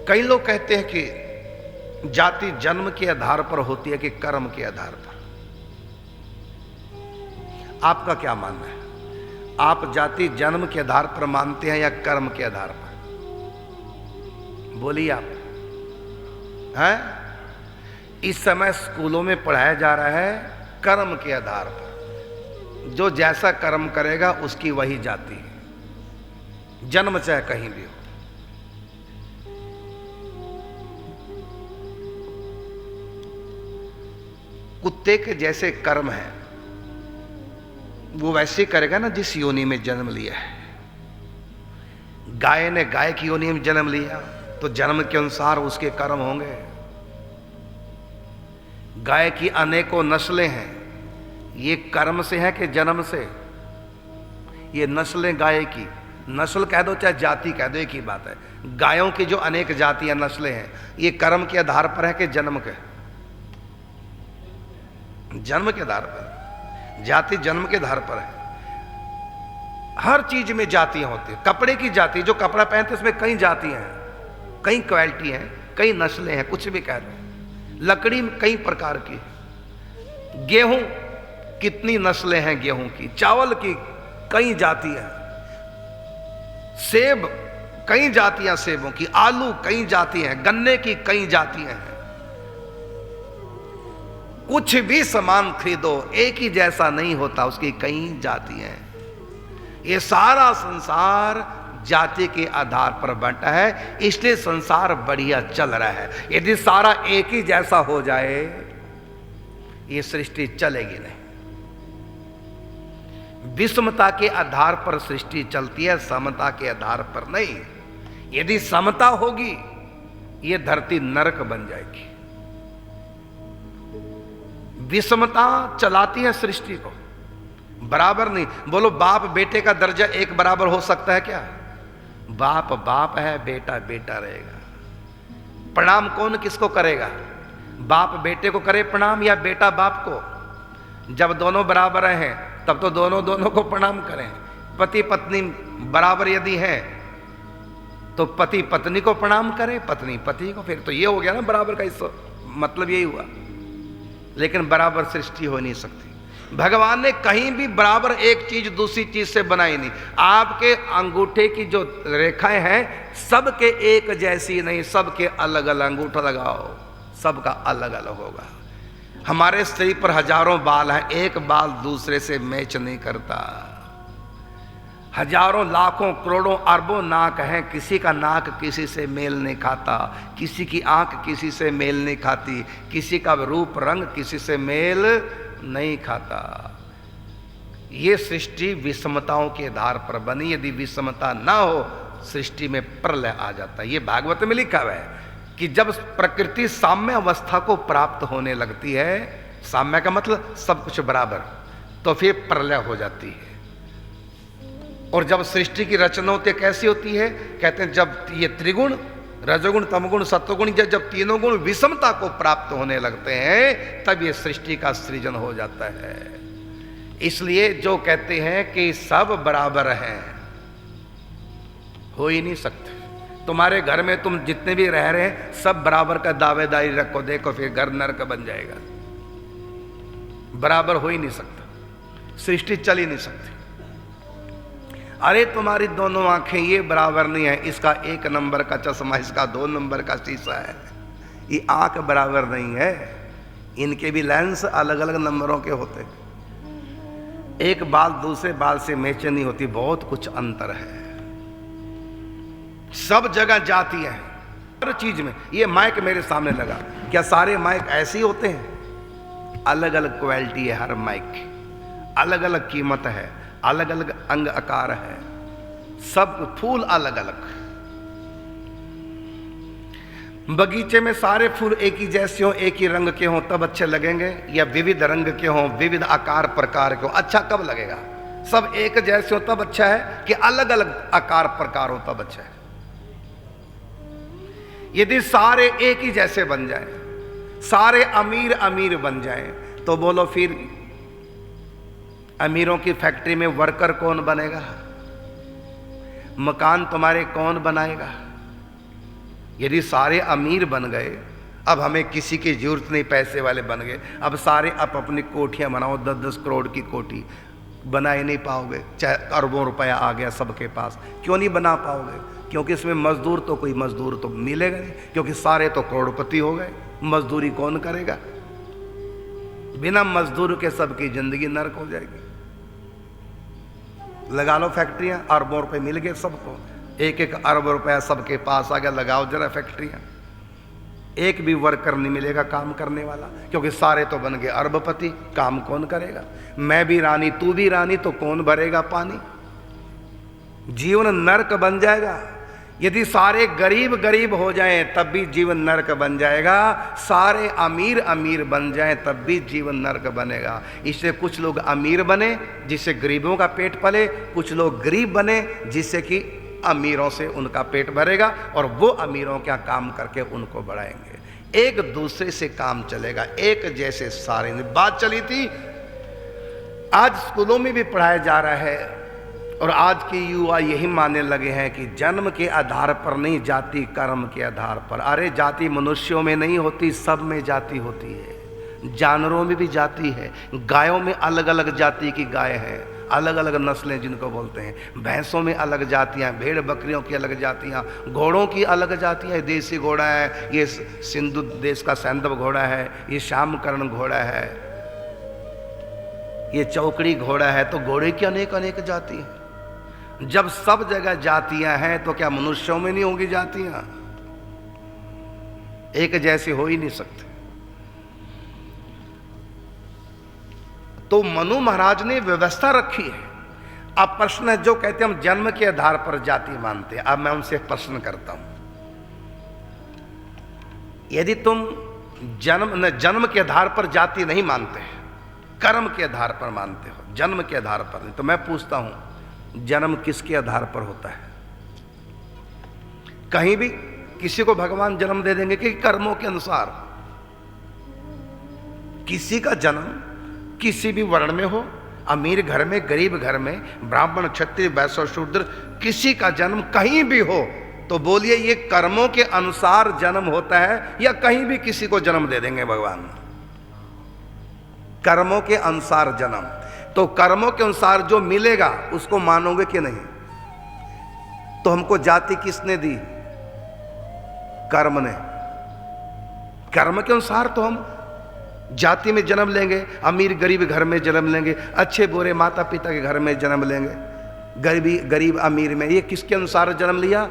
कई लोग कहते हैं कि जाति जन्म के आधार पर होती है कि कर्म के आधार पर। आपका क्या मानना है? आप जाति जन्म के आधार पर मानते हैं या कर्म के आधार पर? बोलिए आप। हैं? इस समय स्कूलों में पढ़ाया जा रहा है कर्म के आधार पर। जो जैसा कर्म करेगा उसकी वही जाति है, जन्म चाहे कहीं भी हो। कुत्ते के जैसे कर्म है वो वैसे करेगा ना जिस योनि में जन्म लिया है। गाय ने गाय की योनि में जन्म लिया तो जन्म के अनुसार उसके कर्म होंगे। गाय की अनेकों नस्लें हैं, ये कर्म से है कि जन्म से? ये नस्लें गाय की, नस्ल कह दो चाहे जाति कह दो एक ही बात है। गायों की जो अनेक जातियां नस्लें हैं ये कर्म के आधार पर है कि जन्म के? जन्म के आधार पर। जाति जन्म के आधार पर है। हर चीज में जातियां होती है। कपड़े की जाति, जो कपड़ा पहनते उसमें कई जातियां हैं, कई क्वालिटी हैं, कई नस्लें हैं, कुछ भी कह रहे हैं। लकड़ी में कई प्रकार की, गेहूं कितनी नस्लें हैं गेहूं की, चावल की कई जातियां, सेब कई जातियां सेबों की, आलू कई जातियां हैं, गन्ने की कई जातियां हैं। कुछ भी सामान खरीदो एक ही जैसा नहीं होता, उसकी कई जातियां हैं। ये सारा संसार जाति के आधार पर बंटा है, इसलिए संसार बढ़िया चल रहा है। यदि सारा एक ही जैसा हो जाए ये सृष्टि चलेगी नहीं। विषमता के आधार पर सृष्टि चलती है, समता के आधार पर नहीं। यदि समता होगी ये धरती नरक बन जाएगी। विषमता चलाती है सृष्टि को, बराबर नहीं। बोलो बाप बेटे का दर्जा एक बराबर हो सकता है क्या? बाप बाप है, बेटा बेटा रहेगा। प्रणाम कौन किसको करेगा? बाप बेटे को करे प्रणाम या बेटा बाप को? जब दोनों बराबर हैं तब तो दोनों दोनों को प्रणाम करें। पति पत्नी बराबर यदि है तो पति पत्नी को प्रणाम करे, पत्नी पति को। फिर तो ये हो गया ना बराबर का, इस मतलब यही हुआ। लेकिन बराबर सृष्टि हो नहीं सकती। भगवान ने कहीं भी बराबर एक चीज दूसरी चीज से बनाई नहीं। आपके अंगूठे की जो रेखाएं हैं सबके एक जैसी नहीं, सबके अलग अलग। अंगूठा लगाओ सबका अलग अलग होगा। हमारे शरीर पर हजारों बाल हैं, एक बाल दूसरे से मैच नहीं करता। हजारों लाखों करोड़ों अरबों नाक हैं, किसी का नाक किसी से मेल नहीं खाता, किसी की आंख किसी से मेल नहीं खाती, किसी का रूप रंग किसी से मेल नहीं खाता। ये सृष्टि विषमताओं के आधार पर बनी। यदि विषमता ना हो सृष्टि में प्रलय आ जाता है। ये भागवत में लिखा हुआ है कि जब प्रकृति साम्य अवस्था को प्राप्त होने लगती है, साम्य का मतलब सब कुछ बराबर, तो फिर प्रलय हो जाती है। और जब सृष्टि की रचना होती है कैसी होती है? कहते हैं जब ये त्रिगुण रजोगुण तमगुण सत्वगुण जब तीनों गुण विषमता को प्राप्त होने लगते हैं तब ये सृष्टि का सृजन हो जाता है। इसलिए जो कहते हैं कि सब बराबर हैं, हो ही नहीं सकते। तुम्हारे घर में तुम जितने भी रह रहे हैं सब बराबर का दावेदारी रखो, देखो फिर घर नरक बन जाएगा। बराबर हो ही नहीं सकता, सृष्टि चल ही नहीं सकती। अरे तुम्हारी दोनों आंखें ये बराबर नहीं है, इसका 1 नंबर का चश्मा, इसका 2 नंबर का शीशा है। ये आंख बराबर नहीं है, इनके भी लेंस अलग अलग नंबरों के होते। एक बाल दूसरे बाल से मैच नहीं होती, बहुत कुछ अंतर है। सब जगह जाती है हर चीज में। ये माइक मेरे सामने लगा, क्या सारे माइक ऐसे ही होते हैं? अलग अलग क्वालिटी है हर माइक की, अलग अलग कीमत है, अलग अलग अंग आकार है, सब फूल अलग अलग। बगीचे में सारे फूल एक ही जैसे हो, एक ही रंग के हों तब अच्छे लगेंगे, या विविध रंग के हों, विविध आकार प्रकार के हो, अच्छा कब लगेगा? सब एक जैसे हो तब अच्छा है कि अलग अलग आकार प्रकार हो तब अच्छा है? यदि सारे एक ही जैसे बन जाए, सारे अमीर अमीर बन जाए, तो बोलो फिर अमीरों की फैक्ट्री में वर्कर कौन बनेगा? मकान तुम्हारे कौन बनाएगा? यदि सारे अमीर बन गए, अब हमें किसी की जरूरत नहीं, पैसे वाले बन गए, अब सारे आप अपनी कोठियां बनाओ, 10-10 करोड़ की कोठी बना ही नहीं पाओगे। चाहे अरबों रुपया आ गया सबके पास, क्यों नहीं बना पाओगे? क्योंकि इसमें मजदूर तो कोई मजदूर तो मिलेगा नहीं, क्योंकि सारे तो करोड़पति हो गए, मजदूरी कौन करेगा? बिना मजदूर के सबकी जिंदगी नरक हो जाएगी। लगा लो फैक्ट्रियां, अरबों रुपए मिल गए सबको, 1-1 अरब रुपया सबके पास आ गया, लगाओ जरा फैक्ट्रियां, एक भी वर्कर नहीं मिलेगा काम करने वाला, क्योंकि सारे तो बन गए अरबपति, काम कौन करेगा? मैं भी रानी तू भी रानी, तो कौन भरेगा पानी? जीवन नरक बन जाएगा। यदि सारे गरीब गरीब हो जाएं तब भी जीवन नरक बन जाएगा, सारे अमीर अमीर बन जाएं तब भी जीवन नरक बनेगा। इसलिए कुछ लोग अमीर बने जिससे गरीबों का पेट पले, कुछ लोग गरीब बने जिससे कि अमीरों से उनका पेट भरेगा, और वो अमीरों का काम करके उनको बढ़ाएंगे। एक दूसरे से काम चलेगा, एक जैसे सारे। बात चली थी, आज स्कूलों में भी पढ़ाया जा रहा है, और आज के युवा यही मानने लगे हैं कि जन्म के आधार पर नहीं, जाति कर्म के आधार पर। अरे जाति मनुष्यों में नहीं होती, सब में जाति होती है। जानवरों में भी जाति है, गायों में अलग अलग जाति की गाय है, अलग अलग नस्लें जिनको बोलते हैं। भैंसों में अलग जातियां, भेड़ बकरियों की अलग जातियां, घोड़ों की अलग जातियां। देसी घोड़ा है, ये सिंधु देश का सैंधव घोड़ा है, ये श्यामकर्ण घोड़ा है, ये चौकड़ी घोड़ा है। तो घोड़े की अनेक अनेक जाति है। जब सब जगह जातियां हैं तो क्या मनुष्यों में नहीं होंगी जातियां? एक जैसे हो ही नहीं सकते। तो मनु महाराज ने व्यवस्था रखी है। अब प्रश्न है, जो कहते हैं हम जन्म के आधार पर जाति मानते हैं, अब मैं उनसे एक प्रश्न करता हूं, यदि तुम जन्म के आधार पर जाति नहीं मानते, कर्म के आधार पर मानते हो, जन्म के आधार पर नहीं, तो मैं पूछता हूं जन्म किसके आधार पर होता है? कहीं भी किसी को भगवान जन्म दे देंगे कि कर्मों के अनुसार? किसी का जन्म किसी भी वर्ण में हो, अमीर घर में, गरीब घर में, ब्राह्मण क्षत्रिय वैश्य शूद्र, किसी का जन्म कहीं भी हो, तो बोलिए ये कर्मों के अनुसार जन्म होता है या कहीं भी किसी को जन्म दे देंगे भगवान? कर्मों के अनुसार जन्म। तो कर्मों के अनुसार जो मिलेगा उसको मानोगे कि नहीं? तो हमको जाति किसने दी? कर्म ने। कर्म के अनुसार तो हम जाति में जन्म लेंगे, अमीर गरीब घर में जन्म लेंगे, अच्छे बुरे माता पिता के घर में जन्म लेंगे, गरीब अमीर में। ये किसके अनुसार जन्म लिया?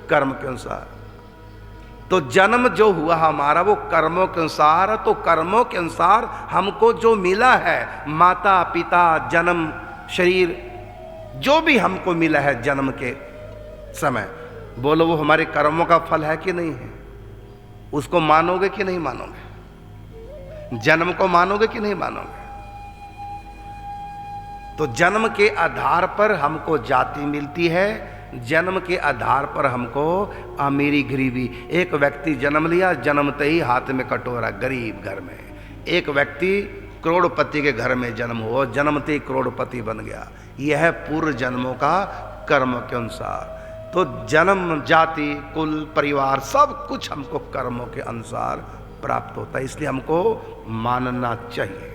कर्म के अनुसार। तो जन्म जो हुआ हमारा वो कर्मों के अनुसार। तो कर्मों के अनुसार हमको जो मिला है, माता पिता, जन्म, शरीर, जो भी हमको मिला है जन्म के समय, बोलो वो हमारे कर्मों का फल है कि नहीं है? उसको मानोगे कि नहीं मानोगे? जन्म को मानोगे कि नहीं मानोगे? तो जन्म के आधार पर हमको जाति मिलती है, जन्म के आधार पर हमको अमीरी गरीबी। एक व्यक्ति जन्म लिया, जन्मते ही हाथ में कटोरा, गरीब घर में। एक व्यक्ति करोड़पति के घर में जन्म हुआ, जन्मते ही करोड़पति बन गया। यह है पूर्व जन्मों का कर्म के अनुसार। तो जन्म, जाति, कुल, परिवार, सब कुछ हमको कर्मों के अनुसार प्राप्त होता है, इसलिए हमको मानना चाहिए।